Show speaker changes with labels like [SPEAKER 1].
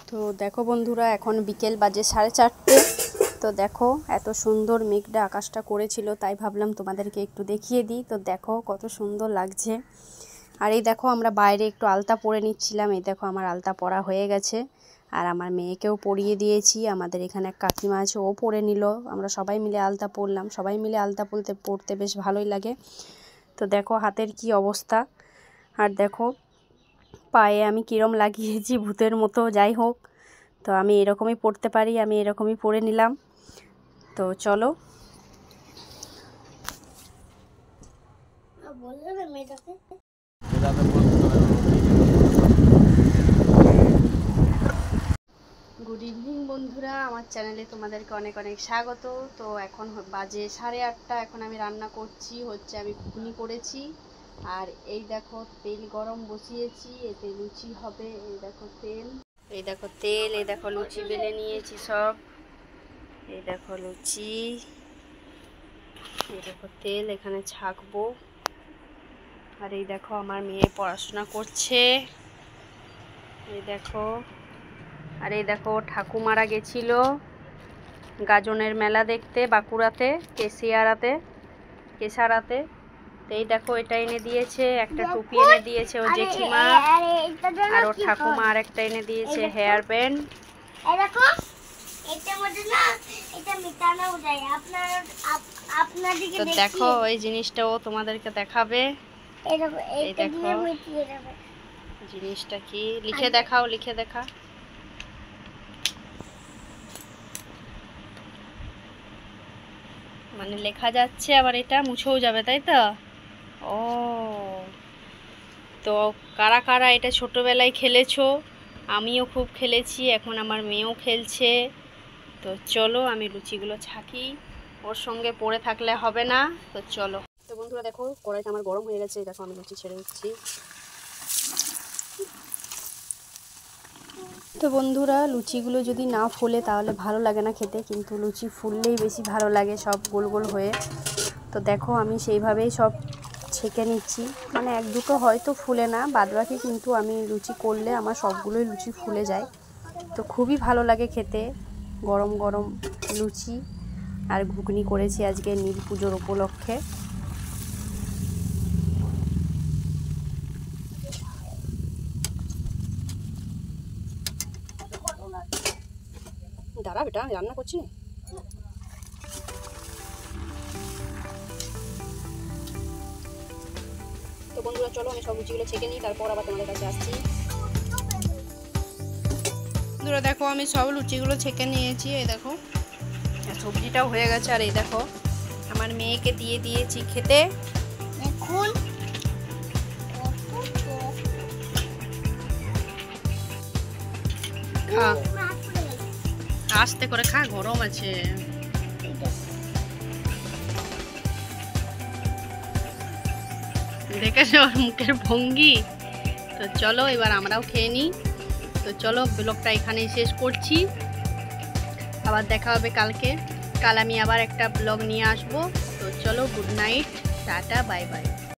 [SPEAKER 1] তো দেখো বন্ধুরা, এখন বিকেল বাজে 4:30। তো দেখো এত সুন্দর মেঘটা আকাশটা করেছিল, তাই ভাবলাম তোমাদেরকে একটু দেখিয়ে দিই। তো দেখো কত সুন্দর লাগছে। আর এই দেখো আমরা বাইরে একটু আলতা পরে নিচ্ছিলাম। এই দেখো আমার আলতা পরা হয়ে গেছে, আর আমার মেয়েকেও পরিয়ে দিয়েছি। আমাদের এখানে এক কাকিমা আছে, ও পরে নিল। আমরা সবাই মিলে আলতা পরলাম। সবাই মিলে আলতা পরতে বেশ ভালোই লাগে। তো দেখো হাতের কি অবস্থা, আর দেখো পায়ে আমি কিরম লাগিয়েছি ভূতের মতো। যাই হোক, তো আমি এরকমই পড়তে পারি, আমি এরকমই পরে নিলাম। তো চলো। গুড ইভিনিং বন্ধুরা, আমার চ্যানেলে তোমাদেরকে অনেক অনেক স্বাগত। তো এখন বাজে 8:30। এখন আমি রান্না করছি, আমি ঘুগনি করেছি। আর এই দেখো তেল গরম বসিয়েছি, এতে লুচি হবে। এই দেখো তেল, এই দেখো লুচি বেলে নিয়েছি সব। এই দেখো লুচি, এই দেখো তেল এখানে ছাঁকবো। আর এই দেখো আমার মেয়ে পড়াশোনা করছে। এই দেখো, আর এই দেখো ঠাকুমারা গেছিল গাজনের মেলা দেখতে বাঁকুড়াতে, কেশারাতে। তো এই দেখো এটা এনে দিয়েছে, একটা টুপি এনে দিয়েছে ও জেঠিমা। আর ও ঠাকুমা আর একটা এনে দিয়েছে হেয়ার ব্যান্ড। তো দেখো এই জিনিসটা ও তোমাদেরকে দেখাবে। এই দেখো জিনিসটা কি, লিখে দেখাও, লিখে দেখা। মানে লেখা যাচ্ছে, আবার এটা মুছেও যাবে, তাই তো? ও, তো কারা কারা এটা ছোটবেলায় খেলেছো? আমিও খুব খেলেছি, এখন আমার মেয়েও খেলছে। তো চলো আমি লুচিগুলো ছাঁকি, ওর সঙ্গে পড়ে থাকলে হবে না। তো চলো। তো বন্ধুরা দেখো কড়াইটা আমার গরম হয়ে গেছে। দেখো আমি লুচি ছেড়ে দিচ্ছি। তো বন্ধুরা লুচিগুলো যদি না ফোলে তাহলে ভালো লাগে না খেতে, কিন্তু লুচি ফুললেই বেশি ভালো লাগে, সব গোল গোল হয়ে। তো দেখো আমি সেইভাবেই সব ছেঁকে নিচ্ছি। মানে এক দুটো হয়তো ফুলে না, বাদবাকি কিন্তু আমি লুচি করলে আমার সবগুলোই লুচি ফুলে যায়। তো খুবই ভালো লাগে খেতে গরম গরম লুচি। আর ঘুগনি করেছি আজকে নীল পুজোর উপলক্ষে। দাঁড়া বেটা, আমি রান্না করছি। তো বন্ধুরা চলো আমি সব লুচিগুলো ছেঁকে নিই, তারপর আবার তোমাদের কাছে আসছি। বন্ধুরা দেখো আমি সব লুচিগুলো ছেঁকে নিয়েছি। এই দেখো সবজিটাও হয়ে গেছে। আর এই দেখো আমার মেয়েকে দিয়ে দিয়েছি খেতে। এখন খা, আস্তে করে খা, গরম আছে। দেখেছো ওর মুখের ভঙ্গি। তো চলো এবার আমরাও খেয়ে নিই। তো চলো ব্লগটা এখানেই শেষ করছি, আবার দেখা হবে কালকে। কাল আমি আবার একটা ব্লগ নিয়ে আসবো। তো চলো, good night, tata, bye bye.